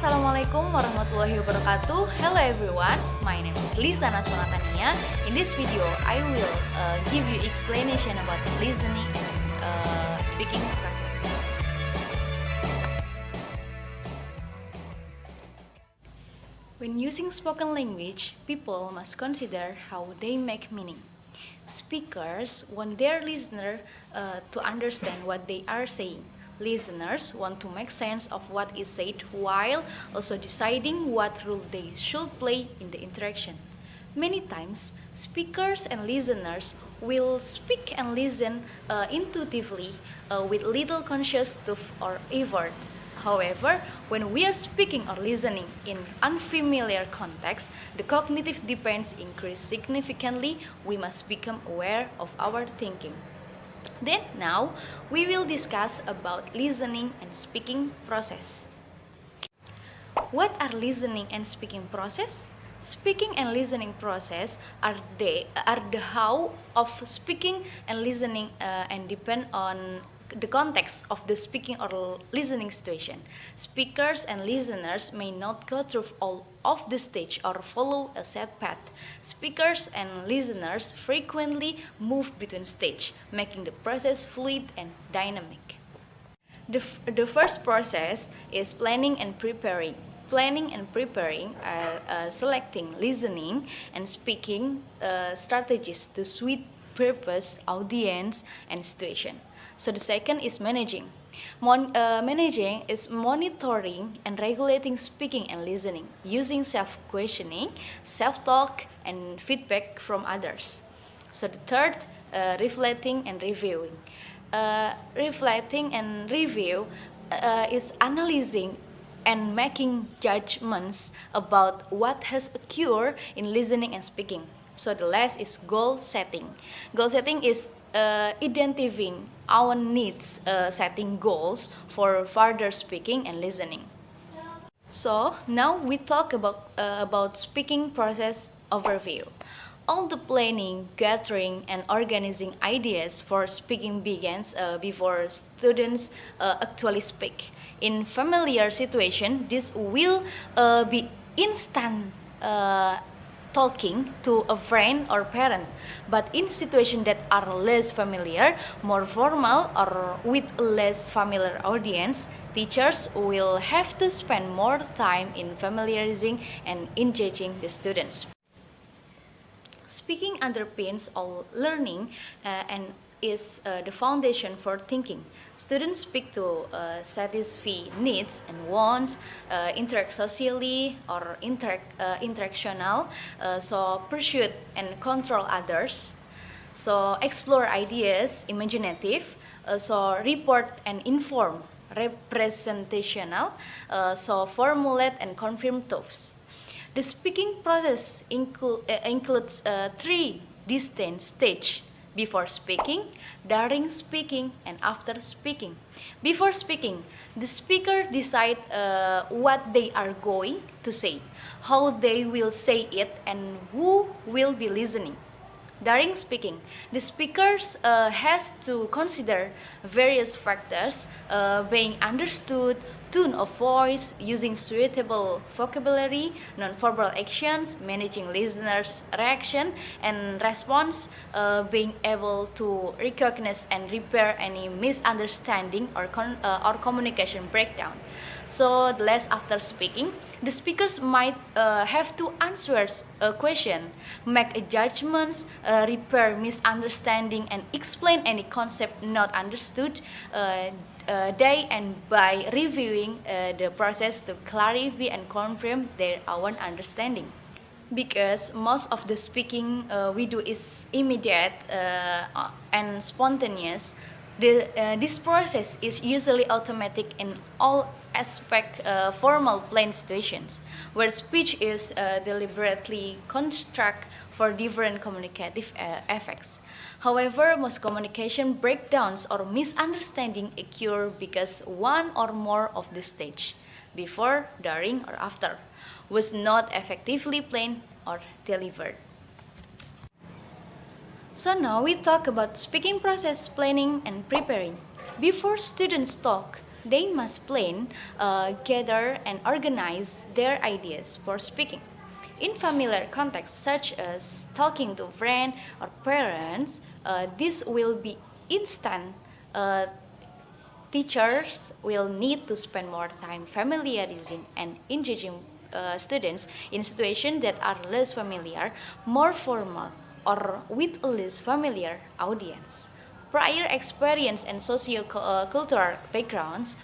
Assalamualaikum warahmatullahi wabarakatuh. Hello everyone, my name is Lisa Nasonatania. In this video, I will give you explanation about listening and speaking process. When using spoken language, people must consider how they make meaning. Speakers want their listener to understand what they are saying. Listeners want to make sense of what is said while also deciding what role they should play in the interaction. Many times, speakers and listeners will speak and listen intuitively with little conscious thought or effort. However, when we are speaking or listening in unfamiliar context, the cognitive demands increase significantly. We must become aware of our thinking. Then now we will discuss about listening and speaking process. What are listening and speaking process? Speaking and listening process are the how of speaking and listening and depend on the context of the speaking or listening situation. Speakers and listeners may not go through all of the stage or follow a set path. Speakers and listeners frequently move between stage, making the process fluid and dynamic. The first process is planning and preparing. Planning and preparing are selecting listening and speaking strategies to suit purpose, audience, and situation. So the second is managing. Managing is monitoring and regulating speaking and listening using self-questioning, self-talk, and feedback from others. So the third, reflecting and reviewing. Reflecting and review is analyzing and making judgments about what has occurred in listening and speaking. So the last is goal setting. Goal setting is identifying our needs, setting goals for further speaking and listening. So now we talk about speaking process overview. All the planning, gathering, and organizing ideas for speaking begins before students actually speak. In familiar situation, this will be instant talking to a friend or parent, but in situations that are less familiar, more formal, or with a less familiar audience, teachers will have to spend more time in familiarizing and engaging the students. Speaking underpins all learning and is the foundation for thinking. Students speak to satisfy needs and wants, interact socially or interactional, so pursue and control others, so explore ideas, imaginative, so report and inform, representational, so formulate and confirm thoughts. The speaking process includes three distinct stages: before speaking, during speaking, and after speaking. Before speaking, the speaker decide what they are going to say, how they will say it, and who will be listening. During speaking, the speakers has to consider various factors, being understood, tone of voice, using suitable vocabulary, nonverbal actions, managing listeners' reaction and response, being able to recognize and repair any misunderstanding or communication breakdown. So the last after speaking, the speakers might have to answer a question, make a judgments, repair misunderstanding, and explain any concept not understood. They and by reviewing the process to clarify and confirm their own understanding. Because most of the speaking we do is immediate and spontaneous, this process is usually automatic in all aspect formal plain situations, where speech is deliberately constructed for different communicative effects. However, most communication breakdowns or misunderstanding occur because one or more of the stage, before, during, or after, was not effectively planned or delivered. So now we talk about speaking process, planning, and preparing. Before students talk, they must plan, gather, and organize their ideas for speaking. In familiar contexts such as talking to friends or parents, this will be instant. Teachers will need to spend more time familiarizing and engaging students in situations that are less familiar, more formal, or with a less familiar audience. Prior experience and socio-cultural backgrounds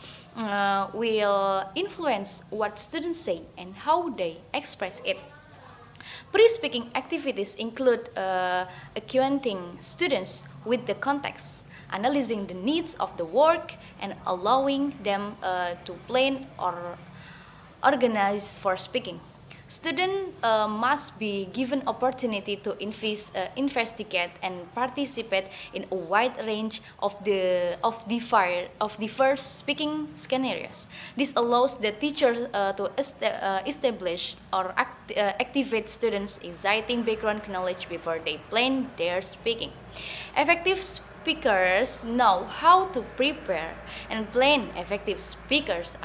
will influence what students say and how they express it. Pre-speaking activities include acquainting students with the context, analyzing the needs of the work, and allowing them to plan or organize for speaking. Students must be given opportunity to investigate and participate in a wide range of diverse speaking scenarios. This allows the teacher to establish or activate students' exciting background knowledge before they plan their speaking. Effective speakers know how to prepare and plan. Effective speakers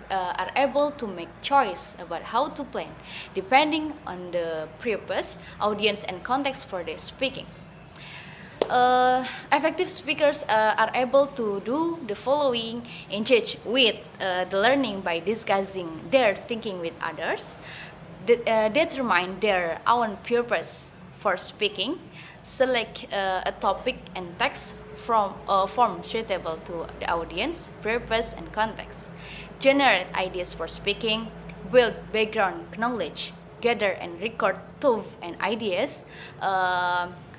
are able to make choice about how to plan depending on the purpose, audience, and context for their speaking. Effective speakers are able to do the following: engage with the learning by discussing their thinking with others, determine their own purpose for speaking, select a topic and text from a form suitable to the audience, purpose, and context, generate ideas for speaking, build background knowledge, gather and record thoughts and ideas.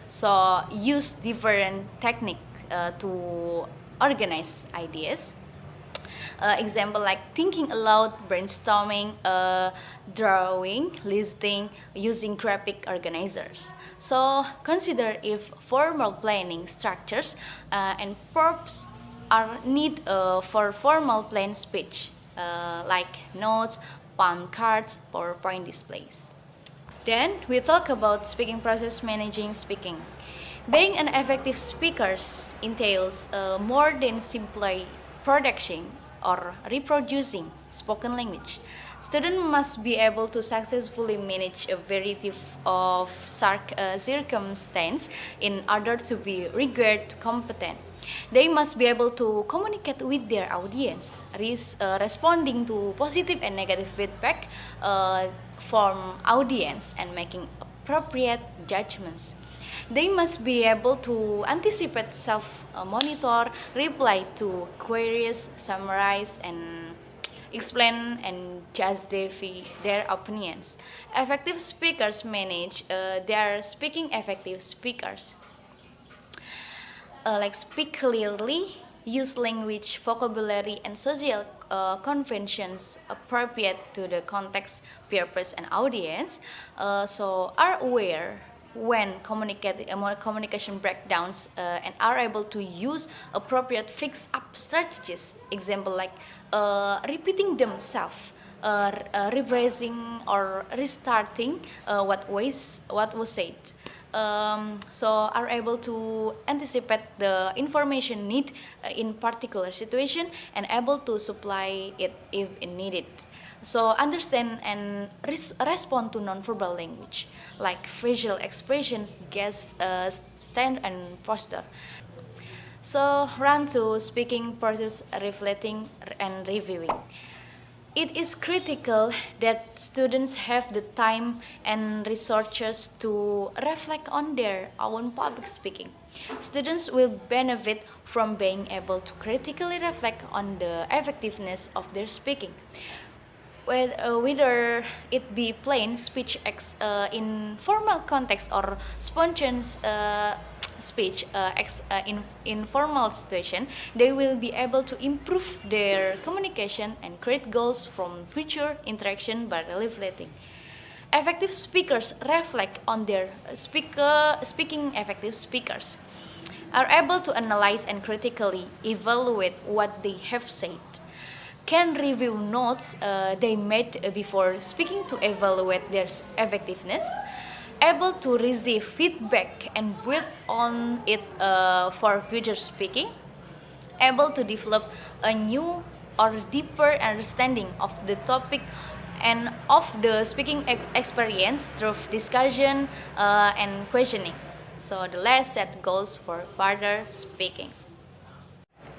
So use different techniques to organize ideas. Example like thinking aloud, brainstorming, drawing, listing, using graphic organizers. So consider if formal planning structures and props are need for formal plan speech, like notes, palm cards, PowerPoint displays. Then we talk about speaking process, managing speaking. Being an effective speaker entails more than simply production or reproducing spoken language. Students must be able to successfully manage a variety of circumstances in order to be regarded competent. They must be able to communicate with their audience, responding to positive and negative feedback from audience and making appropriate judgments. They must be able to anticipate, self-monitor, reply to queries, summarize, and explain and justify their opinions. Effective speakers manage their speaking. Effective speakers like speak clearly, use language, vocabulary, and social conventions appropriate to the context, purpose, and audience. So are aware when communication breakdowns and are able to use appropriate fix-up strategies. Example like repeating themselves, revising or restarting what was said. So are able to anticipate the information need in particular situation and able to supply it if needed. So understand and respond to nonverbal language like facial expression, stand and posture. So run to speaking process, reflecting and reviewing. It is critical that students have the time and resources to reflect on their own public speaking. Students will benefit from being able to critically reflect on the effectiveness of their speaking. Whether it be plain speech in formal context or spontaneous speech in informal situation, they will be able to improve their communication and create goals from future interaction by reflecting. Effective speakers reflect on their speaking. Effective speakers are able to analyze and critically evaluate what they have said, can review notes they made before speaking to evaluate their effectiveness, able to receive feedback and build on it for future speaking, able to develop a new or deeper understanding of the topic and of the speaking experience through discussion and questioning. So the last set goals for further speaking.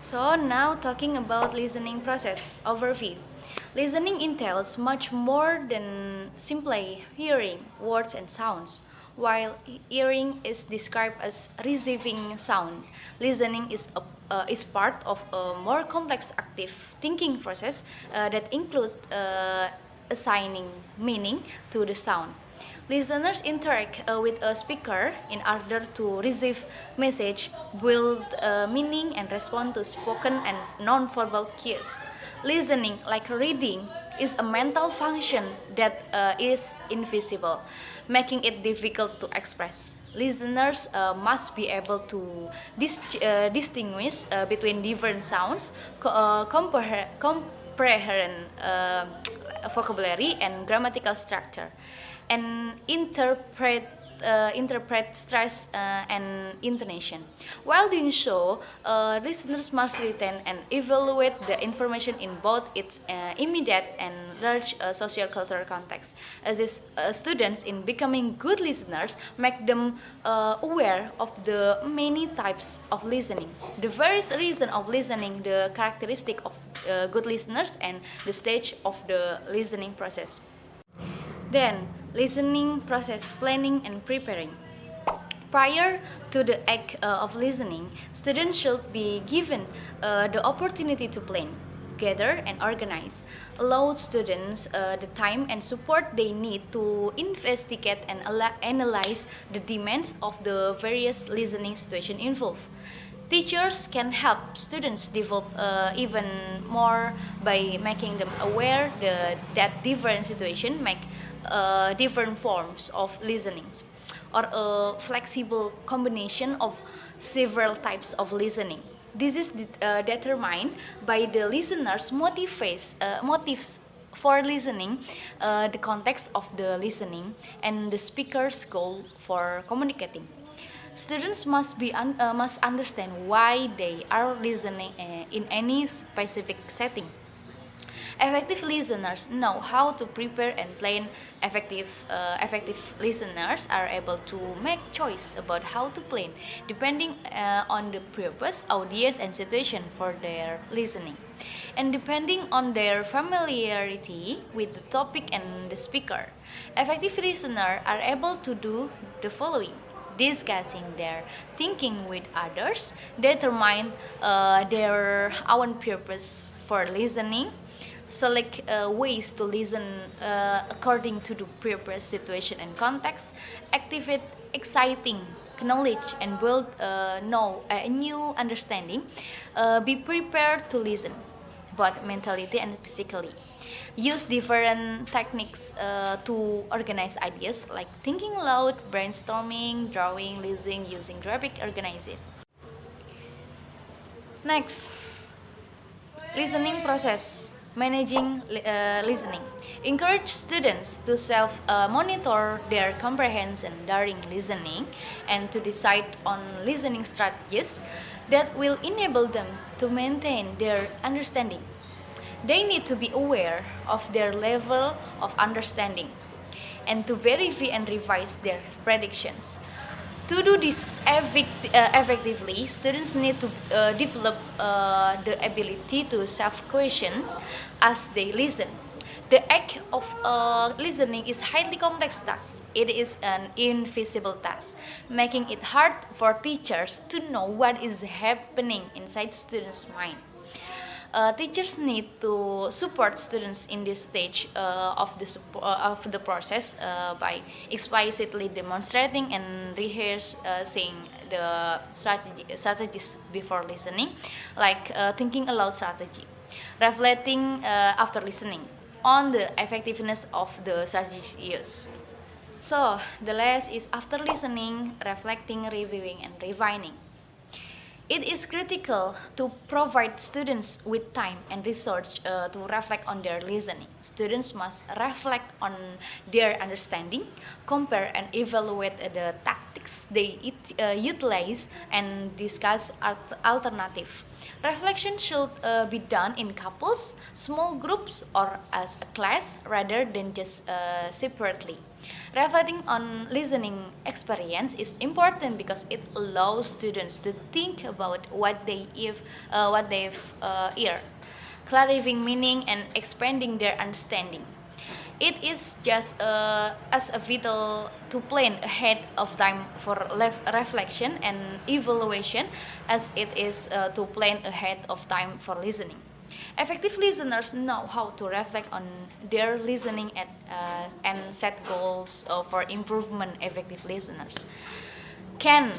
So now talking about listening process overview. Listening entails much more than simply hearing words and sounds. While hearing is described as receiving sound, listening is part of a more complex active thinking process that includes assigning meaning to the sound. Listeners interact with a speaker in order to receive message, build meaning, and respond to spoken and non-verbal cues. Listening, like reading, is a mental function that is invisible, making it difficult to express. Listeners must be able to distinguish between different sounds, comprehend vocabulary and grammatical structure, and interpret stress and intonation. While doing so, listeners must retain and evaluate the information in both its immediate and large social cultural context. As is, students in becoming good listeners make them aware of the many types of listening, the various reason of listening, the characteristic of good listeners, and the stage of the listening process. Then, listening process planning and preparing. Prior to the act of listening, students should be given the opportunity to plan, gather, and organize. Allow students the time and support they need to investigate and analyze the demands of the various listening situations involved. Teachers can help students develop even more by making them aware that different situations make different forms of listening, or a flexible combination of several types of listening. This is determined by the listener's motives for listening, the context of the listening, and the speaker's goal for communicating. Students must understand why they are listening in any specific setting. Effective listeners know how to prepare and plan. Effective listeners are able to make choice about how to plan, depending on the purpose, audience, and situation for their listening, and depending on their familiarity with the topic and the speaker. Effective listeners are able to do the following: discussing their thinking with others, determine their own purpose for listening, select ways to listen according to the purpose, situation, and context, activate exciting knowledge and build a new understanding, be prepared to listen, both mentally and physically. Use different techniques to organize ideas like thinking aloud, brainstorming, drawing, listening, using graphic organizing. Next, listening process. Managing listening. Encourage students to self-monitor their comprehension during listening and to decide on listening strategies that will enable them to maintain their understanding. They need to be aware of their level of understanding and to verify and revise their predictions. To do this effectively, students need to develop the ability to self-questions as they listen. The act of listening is highly complex task. It is an invisible task, making it hard for teachers to know what is happening inside students' mind. Teachers need to support students in this stage of the process by explicitly demonstrating and rehearsing the strategies before listening, like thinking aloud strategy, reflecting after listening on the effectiveness of the strategies used. So the last is after listening, reflecting, reviewing, and refining. It is critical to provide students with time and research to reflect on their listening. Students must reflect on their understanding, compare and evaluate the tactics they utilize, and discuss alternative. Reflection should be done in couples, small groups, or as a class rather than just separately. Reflecting on listening experience is important because it allows students to think about what they've heard, clarifying meaning and expanding their understanding. It is just as a vital to plan ahead of time for reflection and evaluation as it is to plan ahead of time for listening. Effective listeners know how to reflect on their listening and set goals for improvement. Effective listeners can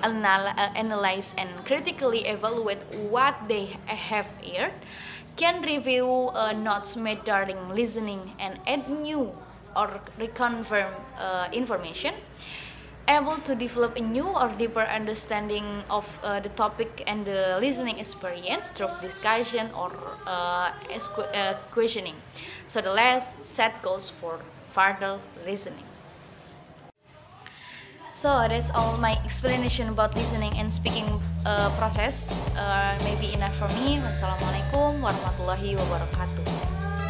analyze and critically evaluate what they have heard, can review notes made during listening and add new or reconfirm information, able to develop a new or deeper understanding of the topic and the listening experience through discussion or questioning. So the last set goals for further listening. So that's all my explanation about listening and speaking process. Maybe enough for me. Wassalamualaikum warahmatullahi wabarakatuh.